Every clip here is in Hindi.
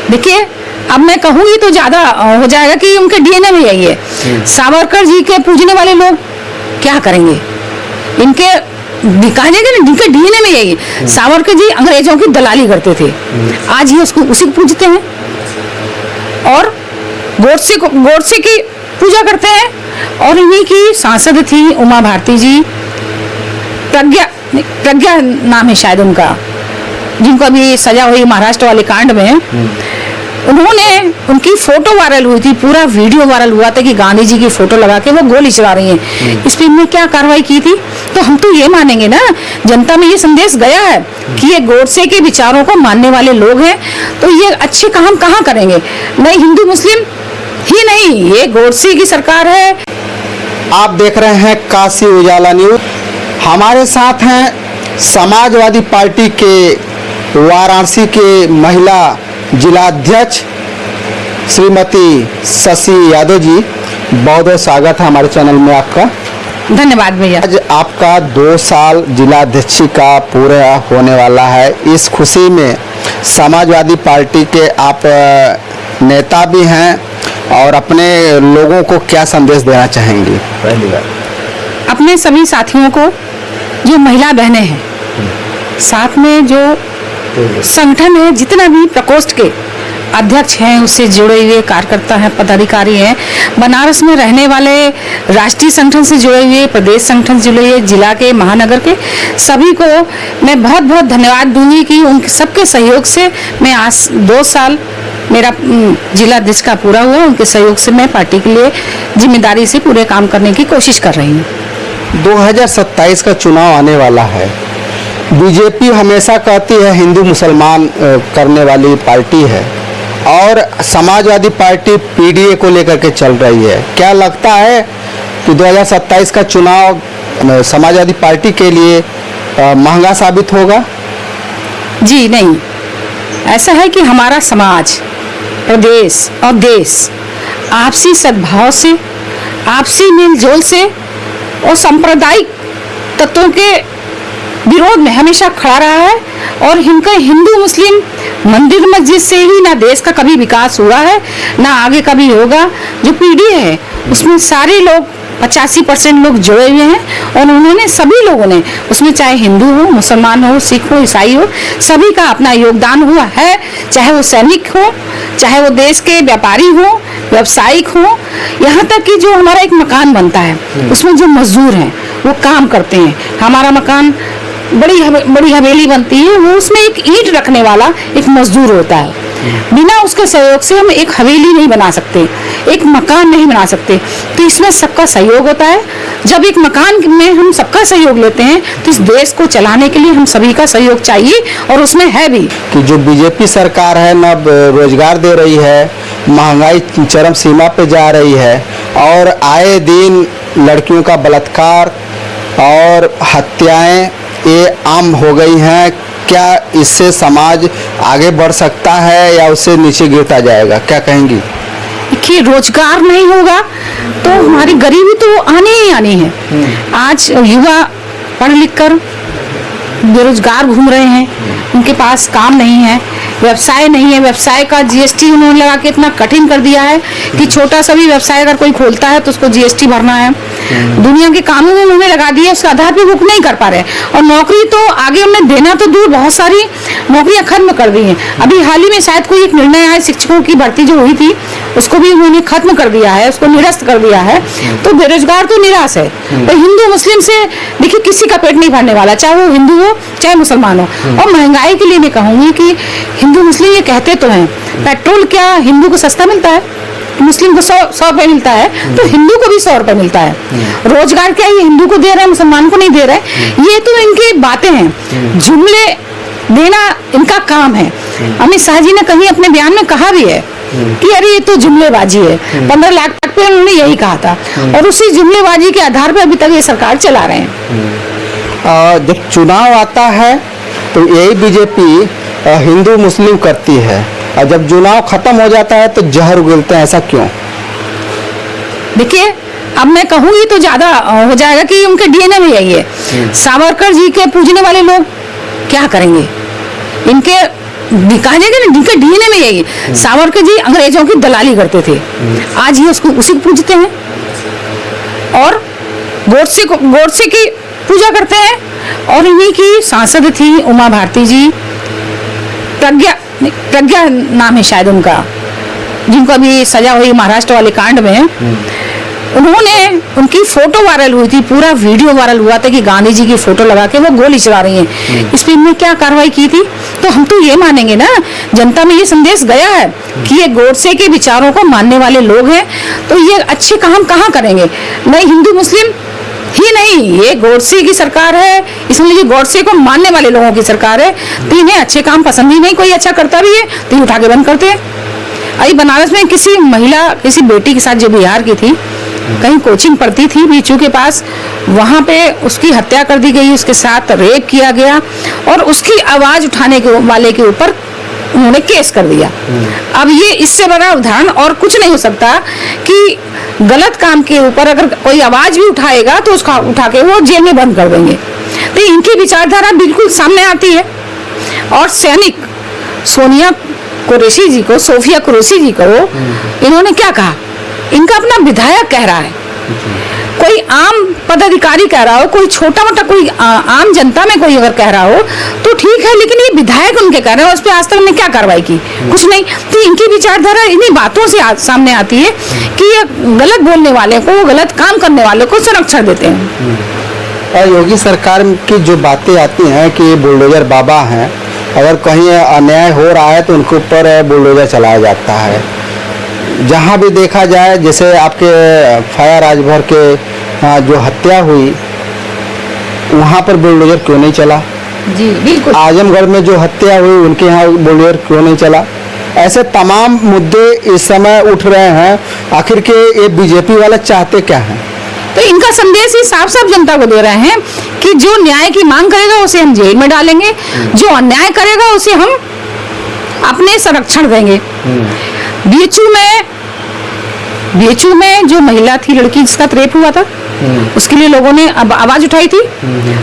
देखिए, अब मैं कहूँगी तो ज्यादा हो जाएगा कि उनके डीएनए में यही है। सावरकर जी के पूजने वाले लोग क्या करेंगे? इनके इनके डीएनए में यही है। सावरकर जी अंग्रेजों की दलाली करते थे, आज ये उसी को पूजते हैं और गोडसे की पूजा करते हैं। और इन्हीं की सांसद थी उमा भारती जी, प्रज्ञा नाम है शायद उनका, जिनको अभी सजा हुई महाराष्ट्र वाले कांड में। उनकी फोटो वायरल हुई थी, पूरा वीडियो वायरल हुआ था कि गांधी जी की फोटो लगा के वो गोली चला रही हैं। इस पे इनने क्या कार्रवाई की थी? तो हम तो ये मानेंगे ना, जनता में ये संदेश गया है कि ये गोडसे के विचारों को मानने वाले लोग हैं, तो ये अच्छे काम कहाँ करेंगे? नहीं हिंदू मुस्लिम ही नहीं, ये गोडसे की सरकार है। आप देख रहे हैं काशी उजाला न्यूज। हमारे साथ हैं समाजवादी पार्टी के वाराणसी के महिला जिलाध्यक्ष श्रीमती शशि यादव जी। बहुत बहुत स्वागत है हमारे चैनल में आपका। धन्यवाद भैया। आज आपका 2 साल जिलाध्यक्ष का पूरा होने वाला है। इस खुशी में समाजवादी पार्टी के आप नेता भी हैं और अपने लोगों को क्या संदेश देना चाहेंगी? पहली बार अपने सभी साथियों को, जो महिला बहनें हैं, साथ में जो संगठन है, जितना भी प्रकोष्ठ के अध्यक्ष हैं, उससे जुड़े हुए कार्यकर्ता हैं, पदाधिकारी हैं, बनारस में रहने वाले राष्ट्रीय संगठन से जुड़े हुए, प्रदेश संगठन से जुड़े हुए, जिला के, महानगर के सभी को मैं बहुत बहुत धन्यवाद दूंगी कि उन सबके सहयोग से मैं आज 2 साल मेरा जिलाध्यक्ष का पूरा हुआ। उनके सहयोग से मैं पार्टी के लिए जिम्मेदारी से पूरे काम करने की कोशिश कर रही हूँ। 2027 का चुनाव आने वाला है। बीजेपी हमेशा कहती है हिंदू मुसलमान करने वाली पार्टी है और समाजवादी पार्टी पीडीए को लेकर के चल रही है। क्या लगता है कि 2027 का चुनाव समाजवादी पार्टी के लिए महंगा साबित होगा? जी नहीं, ऐसा है कि हमारा समाज, प्रदेश और देश आपसी सद्भाव से, आपसी मेलजोल से और सांप्रदायिक तत्वों के विरोध में हमेशा खड़ा रहा है। और इनका हिंदू मुस्लिम मंदिर मस्जिद से ही ना देश का कभी विकास हुआ है, ना आगे कभी होगा। जो पीढ़ी है उसमें सारे लोग 85% लोग जुड़े हुए हैं और उन्होंने सभी लोगों ने उसमें, चाहे हिंदू हो, मुसलमान हो, सिख हो, ईसाई हो, सभी का अपना योगदान हुआ है। चाहे वो सैनिक हो, चाहे वो देश के व्यापारी हो, व्यवसायिक हो, यहाँ तक कि जो हमारा एक मकान बनता है उसमें जो मजदूर हैं वो काम करते हैं। हमारा मकान बड़ी हवेली बनती है, वो उसमें एक ईंट रखने वाला एक मजदूर होता है। बिना उसके सहयोग से हम एक हवेली नहीं बना सकते, एक मकान नहीं बना सकते। तो इसमें सबका सहयोग होता है। जब एक मकान में हम सबका सहयोग लेते हैं तो इस देश को चलाने के लिए हम सभी का सहयोग चाहिए और उसमें है भी। कि जो बीजेपी सरकार है न रोजगार दे रही है, महंगाई चरम सीमा पे जा रही है और आए दिन लड़कियों का बलात्कार और हत्याएं ये आम हो गई हैं। क्या इससे समाज आगे बढ़ सकता है या उससे नीचे गिरता जाएगा? क्या कहेंगी? देखिए, रोजगार नहीं होगा तो हमारी गरीबी तो आनी ही आनी है। आज युवा पढ़ लिख कर बेरोजगार घूम रहे हैं, उनके पास काम नहीं है, व्यवसाय नहीं है। व्यवसाय का जीएसटी उन्होंने लगा के इतना कठिन कर दिया है कि छोटा सा भी व्यवसाय अगर कोई खोलता है तो उसको जीएसटी भरना है। दुनिया के कानून उन्होंने लगा दिए, उसके आधार पे वो नहीं कर पा रहे। और नौकरी तो आगे हमने देना तो दूर, बहुत सारी नौकरियां खत्म कर दी हैं। अभी हाल ही में शायद कोई एक निर्णय आया, शिक्षकों की भर्ती जो हुई थी उसको भी उन्होंने खत्म कर दिया है, उसको निरस्त कर दिया है। तो बेरोजगार तो निराश है। तो हिंदू मुस्लिम से देखिए किसी का पेट नहीं भरने वाला, चाहे वो हिंदू हो चाहे मुसलमान हो। और महंगाई के लिए मैं कहूंगी कि हिंदू मुस्लिम ये कहते तो हैं, पेट्रोल क्या हिंदू को सस्ता मिलता है? मुस्लिम को 100 रुपए मिलता है तो हिंदू को भी 100 रुपए मिलता है। रोजगार क्या ये हिंदू को दे रहे हैं, मुसलमान को नहीं दे रहे? ये तो इनकी बातें हैं, जुमले देना इनका काम है। अमित शाह जी ने कहीं अपने बयान में कहा भी है कि अरे ये तो जुमलेबाजी है। 15 लाख तक पे उन्होंने यही कहा था और उसी जुमलेबाजी के आधार पर अभी तक ये सरकार चला रहे हैं। जब चुनाव आता है तो यही बीजेपी हिंदू मुस्लिम करती है और जब चुनाव खत्म हो जाता है तो जहर उगलते हैं। ऐसा क्यों? देखिए, अब मैं कहूंगी तो ज्यादा हो जाएगा कि उनके डीएनए में यही है। सावरकर जी के पूजने वाले लोग क्या करेंगे? इनके कहा जाएगा ना, इनके डीएनए में यही है। सावरकर जी अंग्रेजों की दलाली करते थे, आज ये उसको उसी को पूजते हैं, और गोडसे की पूजा करते हैं। और इन्हीं की सांसद थी उमा भारती जी, प्रज्ञा नाम है शायद उनका, जिनको अभी सजा हुई महाराष्ट्र वाले कांड में। उन्होंने, उनकी फोटो वायरल हुई थी, पूरा वीडियो वायरल हुआ था कि गांधी जी की फोटो लगा के वो गोली चला रही हैं। इस पर इनने क्या कार्रवाई की थी? तो हम तो ये मानेंगे ना, जनता में ये संदेश गया है कि ये गोडसे के विचारों को मानने वाले लोग हैं, तो ये अच्छे काम कहाँ करेंगे? नहीं हिंदू मुस्लिम ही नहीं, ये गोडसे की सरकार है, इसलिए गोडसे को मानने वाले लोगों की सरकार है। तो इन्हें अच्छे काम पसंद ही नहीं, कोई अच्छा करता भी है तो ये उठा के बंद करते हैं। अभी बनारस में किसी महिला, किसी बेटी के साथ जो बिहार की थी, कहीं कोचिंग पढ़ती थी बीचू के पास, वहां पे उसकी हत्या कर दी गई, उसके साथ रेप किया गया, और उसकी आवाज उठाने के वाले के ऊपर उन्होंने केस कर दिया। अब ये इससे बड़ा उदाहरण और कुछ नहीं हो सकता कि गलत काम के ऊपर अगर कोई आवाज भी उठाएगा तो उसका उठा के वो जेल में बंद कर देंगे। तो इनकी विचारधारा बिल्कुल सामने आती है। और सैनिक सोनिया कुरैशी जी को, सोफिया कुरैशी जी को इन्होंने क्या कहा? इनका अपना विधायक कह रहा है, कोई आम पदाधिकारी कह रहा हो, कोई छोटा मोटा कोई आम जनता में कोई अगर कह रहा हो तो ठीक है, लेकिन ये विधायक उनके कह रहे हैं, उस पर आज तक उन्होंने क्या कार्रवाई की? कुछ नहीं। तो इनकी विचारधारा इन्हीं बातों से सामने आती है कि ये गलत बोलने वाले को, गलत काम करने वाले को संरक्षण देते हैं। योगी सरकार की जो बातें आती हैं कि बुलडोजर बाबा हैं, अगर कहीं अन्याय हो रहा है तो उनके ऊपर बुलडोजर चलाया जाता है। जहाँ भी देखा जाए, जैसे आपके फायर राजभर के जो हत्या हुई, वहाँ पर बुलडोजर क्यों नहीं चला? जी बिल्कुल। आजमगढ़ में जो हत्या हुई, उनके यहाँ बुलडोजर क्यों नहीं चला? ऐसे तमाम मुद्दे इस समय उठ रहे हैं। आखिर के ये बीजेपी वाले चाहते क्या हैं? तो इनका संदेश ही साफ साफ जनता को दे रहे हैं कि जो न्याय की मांग करेगा उसे हम जेल में डालेंगे, जो अन्याय करेगा उसे हम अपने संरक्षण देंगे। बीएचयू में जो महिला थी, लड़की जिसका रेप हुआ था, उसके लिए लोगों ने आवाज उठाई थी।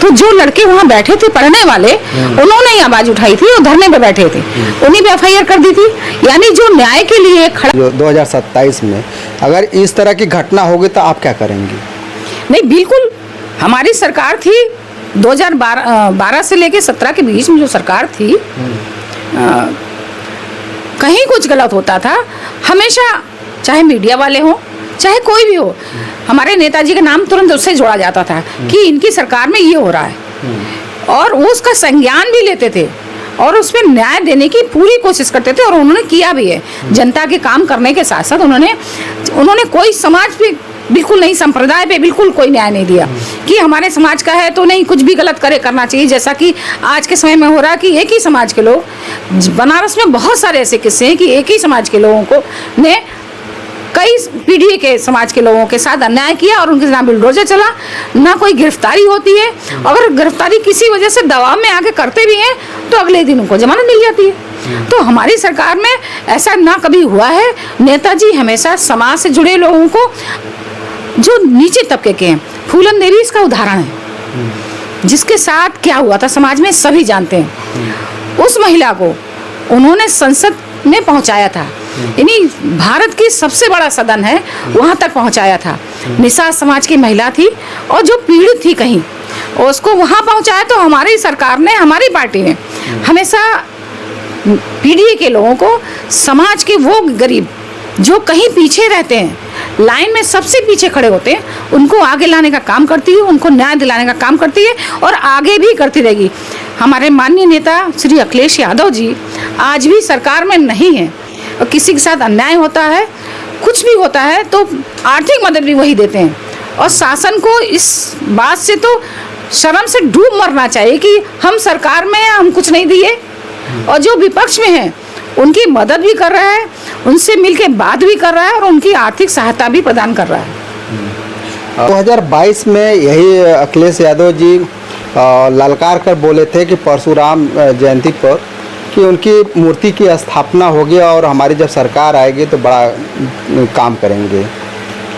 तो जो लड़के वहां बैठे थे पढ़ने वाले, उन्होंने ही आवाज उठाई थी और धरने पे बैठे थे, उन्हीं पे एफआईआर कर दी थी। यानी जो न्याय के लिए खड़ा। 2027 में अगर इस तरह की घटना होगी तो आप क्या करेंगी? नहीं बिल्कुल, हमारी सरकार थी 2012 से लेके 17 के बीच में जो सरकार थी, कहीं कुछ गलत होता था, हमेशा चाहे मीडिया वाले हो चाहे कोई भी हो, हमारे नेताजी का नाम तुरंत उससे जोड़ा जाता था कि इनकी सरकार में ये हो रहा है, और वो उसका संज्ञान भी लेते थे और उस पर न्याय देने की पूरी कोशिश करते थे, और उन्होंने किया भी है। जनता के काम करने के साथ साथ उन्होंने कोई समाज पे बिल्कुल नहीं, संप्रदाय पे बिल्कुल कोई न्याय नहीं दिया कि हमारे समाज का है तो नहीं कुछ भी गलत करना चाहिए, जैसा कि आज के समय में हो रहा है कि एक ही समाज के लोग, बनारस में बहुत सारे ऐसे किस्से हैं कि एक ही समाज के लोगों को ने कई पीढ़ी के समाज के लोगों के साथ अन्याय किया और उनके ना बुलडोजर चला, ना कोई गिरफ्तारी होती है। अगर गिरफ्तारी किसी वजह से दबाव में आके करते भी हैं तो अगले दिन उनको जमानत मिल जाती है। तो हमारी सरकार में ऐसा ना कभी हुआ है। नेताजी हमेशा समाज से जुड़े लोगों को, जो नीचे तबके के हैं, फूलन देवी इसका उदाहरण है, जिसके साथ क्या हुआ था समाज में सभी जानते हैं। उस महिला को उन्होंने संसद में पहुंचाया था, यानी भारत की सबसे बड़ा सदन है, वहां तक पहुंचाया था। निषाद समाज की महिला थी और जो पीड़ित थी कहीं, उसको वहां पहुंचाया। तो हमारी सरकार ने, हमारी पार्टी ने हमेशा पीढ़ी के लोगों को, समाज के वो गरीब जो कहीं पीछे रहते हैं, लाइन में सबसे पीछे खड़े होते हैं, उनको आगे लाने का काम करती है, उनको न्याय दिलाने का काम करती है और आगे भी करती रहेगी। हमारे माननीय नेता श्री अखिलेश यादव जी आज भी सरकार में नहीं है, और किसी के साथ अन्याय होता है, कुछ भी होता है तो आर्थिक मदद भी वही देते हैं। और शासन को इस बात से तो शर्म से डूब मरना चाहिए कि हम सरकार में हैं, हम कुछ नहीं दिए, और जो विपक्ष में हैं उनकी मदद भी कर रहा है, उनसे मिलके बात भी कर रहा है और उनकी आर्थिक सहायता भी प्रदान कर रहा है। 2022 में यही अखिलेश यादव जी ललकार कर बोले थे कि परशुराम जयंती पर कि उनकी मूर्ति की स्थापना होगी और हमारी जब सरकार आएगी तो बड़ा काम करेंगे,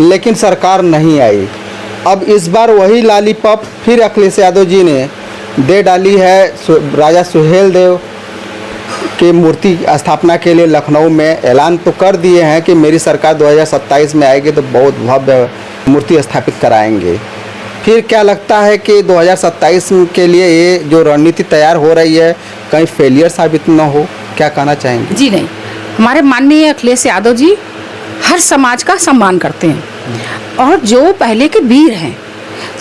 लेकिन सरकार नहीं आई। अब इस बार वही लॉलीपॉप फिर अखिलेश यादव जी ने दे डाली है राजा सुहेल देव के मूर्ति स्थापना के लिए लखनऊ में ऐलान तो कर दिए हैं कि मेरी सरकार 2027 में आएगी तो बहुत भव्य मूर्ति स्थापित कराएंगे। फिर क्या लगता है कि 2027 के लिए ये जो रणनीति तैयार हो रही है कहीं फेलियर साबित न हो, क्या कहना चाहेंगे? जी नहीं, हमारे माननीय अखिलेश यादव जी हर समाज का सम्मान करते हैं और जो पहले के वीर हैं,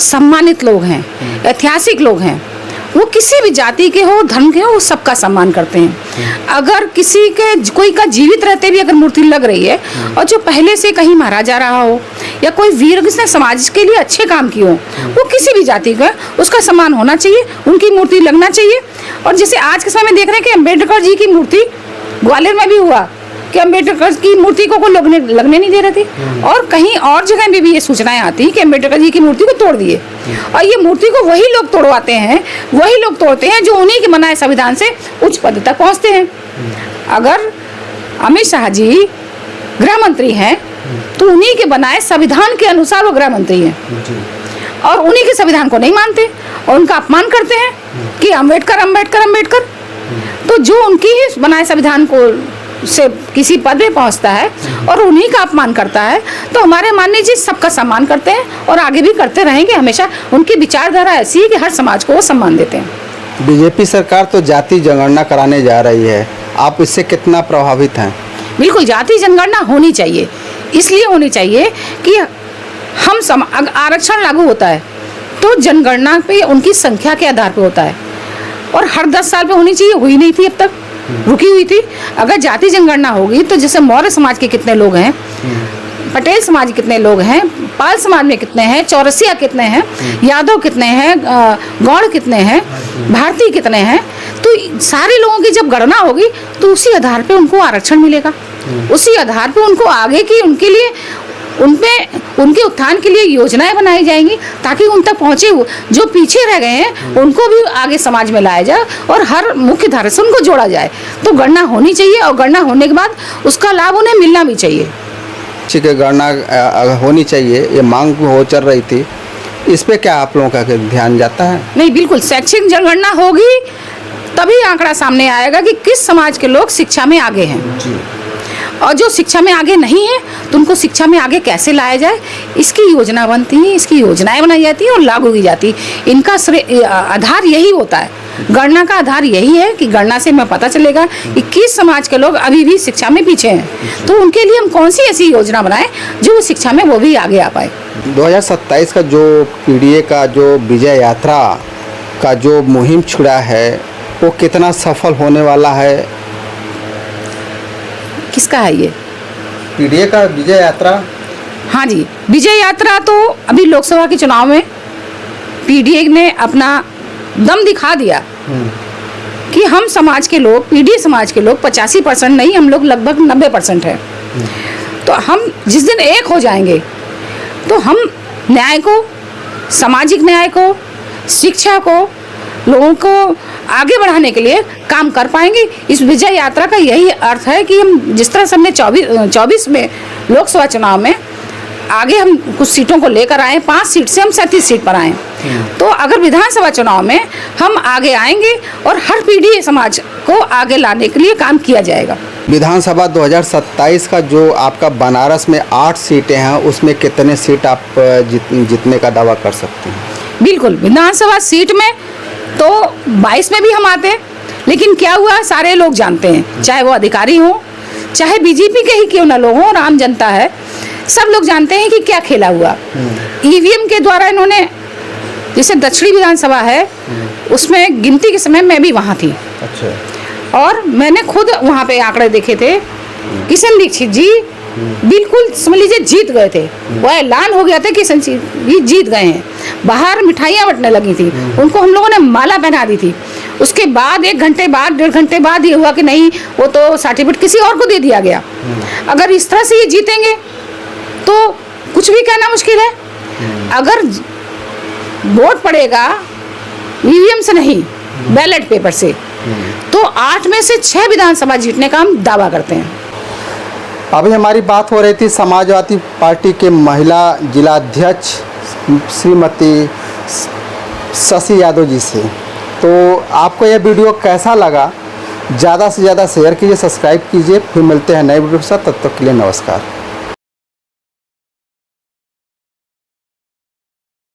सम्मानित लोग हैं, ऐतिहासिक लोग हैं, वो किसी भी जाति के हो, धर्म के हो, वो सबका सम्मान करते हैं। अगर किसी के कोई का जीवित रहते भी अगर मूर्ति लग रही है और जो पहले से कहीं मारा जा रहा हो या कोई वीर जिसने समाज के लिए अच्छे काम किए हो, वो किसी भी जाति का, उसका सम्मान होना चाहिए, उनकी मूर्ति लगना चाहिए। और जैसे आज के समय में देख रहे हैं कि अम्बेडकर जी की मूर्ति ग्वालियर में भी हुआ कि अम्बेडकर की मूर्ति को लगने नहीं दे रहे थे, और कहीं और जगह में भी ये सूचनाएं आती हैं कि अम्बेडकर जी की मूर्ति को तोड़ दिए, और ये मूर्ति को वही लोग तोड़वाते हैं, वही लोग तोड़ते हैं जो उन्हीं के बनाए संविधान से उच्च पद तक पहुंचते हैं। अगर अमित शाह जी गृह मंत्री हैं तो उन्हीं के बनाए संविधान के अनुसार वो गृह मंत्री हैं, और उन्हीं के संविधान को नहीं मानते और उनका अपमान करते हैं कि अम्बेडकर अम्बेडकर अम्बेडकर। तो जो उनकी ही बनाए संविधान को से किसी पद में पहुंचता है और उन्हीं का अपमान करता है, तो हमारे माननीय जी सबका सम्मान करते हैं और आगे भी करते रहेंगे। हमेशा उनकी विचारधारा ऐसी है कि हर समाज को वो सम्मान देते हैं। बीजेपी सरकार तो जाति जनगणना कराने जा रही है, आप इससे कितना प्रभावित हैं? बिल्कुल, जाति जनगणना होनी चाहिए, इसलिए होनी चाहिए कि हम आरक्षण लागू होता है तो जनगणना पे उनकी संख्या के आधार पे होता है, और हर 10 साल पे होनी चाहिए, हुई नहीं थी अब तक, रुकी हुई थी। अगर जाति जनगणना होगी तो जैसे मौर्य समाज के कितने लोग हैं, पटेल समाज कितने लोग हैं, पाल समाज में कितने हैं, चौरसिया कितने हैं, यादव कितने हैं, गौड़ कितने हैं, भारतीय कितने हैं, तो सारे लोगों की जब गणना होगी तो उसी आधार पे उनको आरक्षण मिलेगा, उसी आधार पे उनको आगे की उनके लिए उनके उत्थान के लिए योजनाएं बनाई जाएंगी ताकि उन तक पहुंचे जो पीछे रह गए हैं उनको भी आगे समाज में लाया जाए और हर मुख्य धारा से उनको जोड़ा जाए। तो गणना होनी चाहिए और गणना होने के बाद उसका लाभ उन्हें मिलना भी चाहिए। ठीक है, गणना होनी चाहिए, ये मांग हो चल रही थी, इस पे क्या आप लोगों का ध्यान जाता है? नहीं, बिल्कुल शैक्षिक जनगणना होगी तभी आंकड़ा सामने आएगा कि किस समाज के लोग शिक्षा में आगे हैं जी। और जो शिक्षा में आगे नहीं है तो उनको शिक्षा में आगे कैसे लाया जाए, इसकी योजना बनती है, इसकी योजनाएं बनाई जाती है और लागू की जाती है। इनका आधार यही होता है, गणना का आधार यही है कि गणना से हमें पता चलेगा कि किस समाज के लोग अभी भी शिक्षा में पीछे हैं, तो उनके लिए हम कौन सी ऐसी योजना बनाएं जो शिक्षा में वो भी आगे आ पाए। 2027 का जो पीडीए का जो विजय यात्रा का जो मुहिम छुड़ा है वो कितना सफल होने वाला है? किसका है ये? पीडीए का विजय यात्रा? हाँ जी, विजय यात्रा तो अभी लोकसभा के चुनाव में पीडीए ने अपना दम दिखा दिया कि हम समाज के लोग, पीडीए समाज के लोग 85% नहीं, हम लोग लगभग 90% है। तो हम जिस दिन एक हो जाएंगे तो हम न्याय को, सामाजिक न्याय को, शिक्षा को, लोगों को आगे बढ़ाने के लिए काम कर पाएंगे। इस विजय यात्रा का यही अर्थ है कि हम जिस तरह से हमने 24 में लोकसभा चुनाव में आगे हम कुछ सीटों को लेकर आए, 5 सीट से हम 37 सीट पर आए, तो अगर विधानसभा चुनाव में हम आगे आएंगे और हर पीढ़ी समाज को आगे लाने के लिए काम किया जाएगा। विधानसभा 2027 का जो आपका बनारस में 8 सीटें हैं उसमें कितने सीट आप जीतने का दावा कर सकते हैं? बिल्कुल, विधानसभा सीट में तो 22 में भी हम आते हैं, लेकिन क्या हुआ सारे लोग जानते हैं, चाहे वो अधिकारी हो, चाहे बीजेपी के ही क्यों न लोग हों और आम जनता है, सब लोग जानते हैं कि क्या खेला हुआ। ईवीएम के द्वारा इन्होंने, जैसे दक्षिणी विधानसभा है उसमें गिनती के समय मैं भी वहाँ थी। अच्छा। और मैंने खुद वहाँ पे आंकड़े देखे थे, किशन दीक्षित जी बिल्कुल समझ लीजिए जीत गए थे, वो ऐलान हो गया था कि किशन जी जीत गए हैं। बाहर मिठाइयाँ बंटने लगी थी, उनको हम लोगों ने माला पहना दी थी। उसके बाद 1 घंटे बाद, 1.5 घंटे बाद ये हुआ कि नहीं, वो तो सर्टिफिकेट किसी और को दे दिया गया। अगर इस तरह से ये जीतेंगे तो कुछ भी कहना मुश्किल है। अगर वोट पड़ेगा ईवीएम से नहीं, बैलेट पेपर से, तो 8 में से 6 विधानसभा जीतने का हम दावा करते हैं। अभी हमारी बात हो रही थी समाजवादी पार्टी के महिला जिलाध्यक्ष श्रीमती शशि यादव जी से। तो आपको यह वीडियो कैसा लगा ज़्यादा से ज़्यादा शेयर कीजिए, सब्सक्राइब कीजिए। फिर मिलते हैं नए वीडियो के साथ, तब तक के लिए नमस्कार।